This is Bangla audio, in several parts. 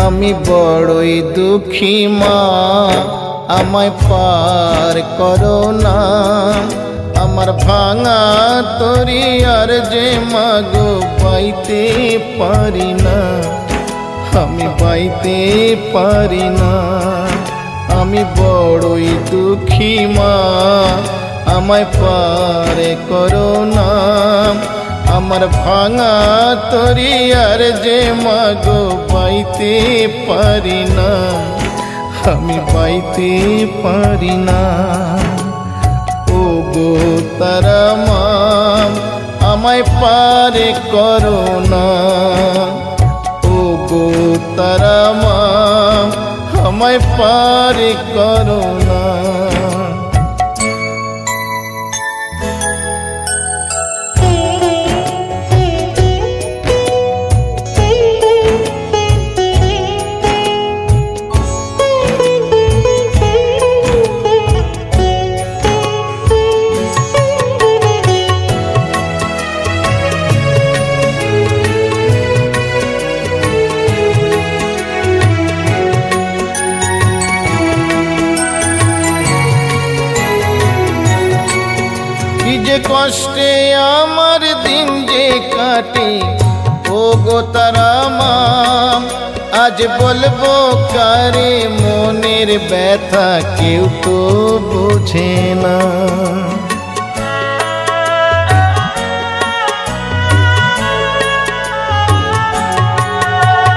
আমি বড়ই দুঃখী মা, আমায় পার করো না। আমার ভাঙা তরি আর যে মাগো পাইতে পারি না, আমি পাইতে পারি না। আমি বড়ই দুঃখী মা, আমায় পার করো না। আমার ভাঙা তরি আর যে মাগো পাইতে পারি না, আমি পাইতে পারি না। ও গো তারা মা, আমায় পারে করো না। ও গো তারা মা, আমায় পারে করো না। যে কষ্টে আমার দিন যে কাটে, ও গো তারা মা, আজ বলবো কারে মনের ব্যথা, কেউ তো বোঝে না।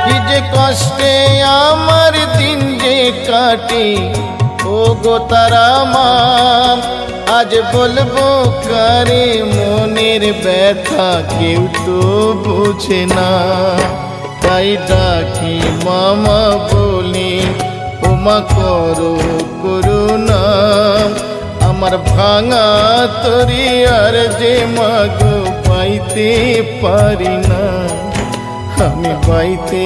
কি যে কষ্টে আমার দিন যে কাটে, ও গো তারা মা, আজ বলবো কারে মনের ব্যথা, কেউ তো বোঝে না। তাই ডাকি মামা বলি, ওমা করো করুণা। আমার ভাঙা তরি আর যে মাগো পাইতে পারি না, আমি পাইতে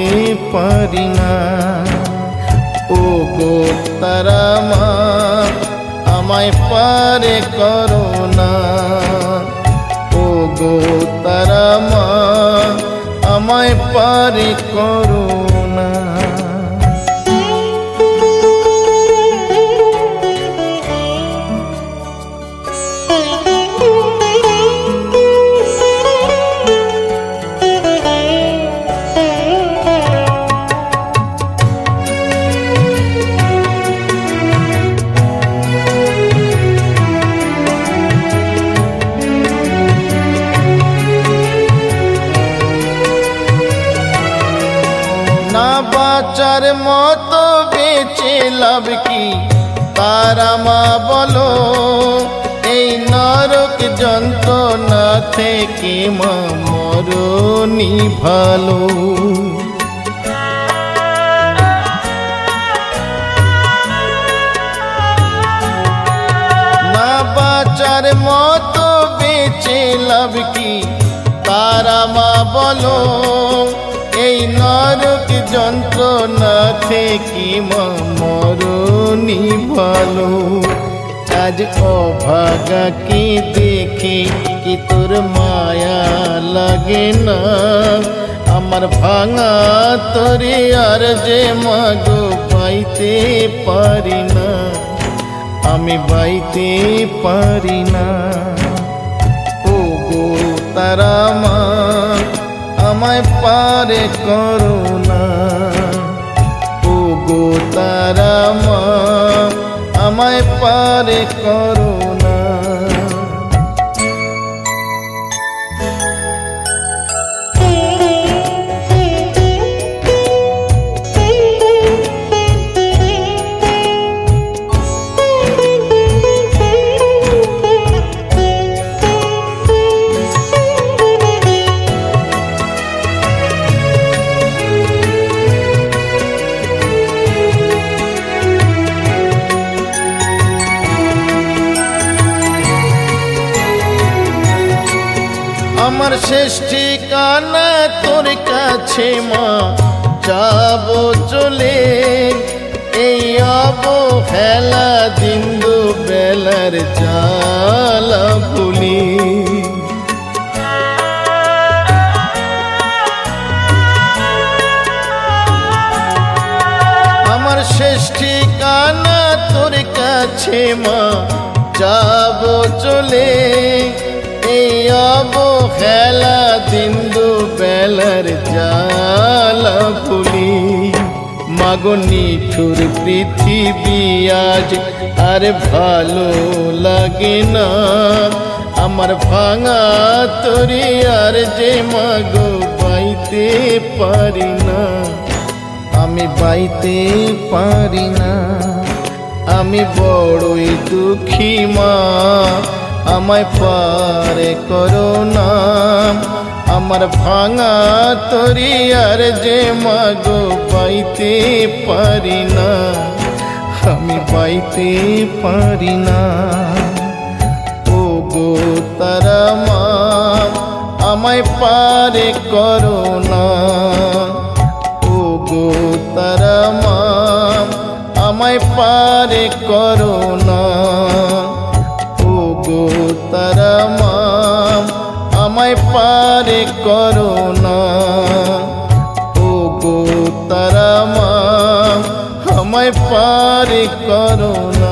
পারি না। ও গো তারা মা, আমায় পারে করো না। ও গো তারা মা, আমায় পারে করো না। না বাঁচার মতো বেঁচে লাভ কি তারা মা বলো, এই নরক যন্ত্রণা থেকে মা মরণই ভালো। না বাঁচার মতো বেঁচে লাভ কি তারা মা বলো, এই নরক যন্ত্রণা থেকে মা মরণই ভালো। আজ অভাগা কি দেখে কি তোর মায়া লাগে না। আমার ভাঙা তরি আর যে মাগো পাইতে পারি না, আমি পাইতে পারি না। ও গো তারা মা, আমায় পারে করো না। ও গো তারা মা, আমায় পারে করো না। আমার শেষ ঠিকানা তোর কাছে মা, যাবো চলে এই অবহেলা দিন দুবেলার জ্বালা ভুলি। শেষ ঠিকানা তোর কাছে মা, যাব চলে এই অবহেলা দিন দুবেলার জ্বালা ভুলি। মাগো নিঠুর পৃথিবী আজ আর ভালো লাগে না, আমার ভাঙা তরি আর যে মাগো বাইতে পারি না, আমি বাইতে পারি না। আমি বড়ই দুঃখী মা, আমায় পারে করো না, আমার ভাঙা তরি আর যে মাগো বাইতে পারি না, আমি বাইতে পারি না। ও গো তারা মা, আমায় পারে করো না, ও গো তারা মা, আমায় পারে করো না, ও গো তারা মা, আমায় পারে করো না, ও গো তারা মা, আমায় পারে করো না।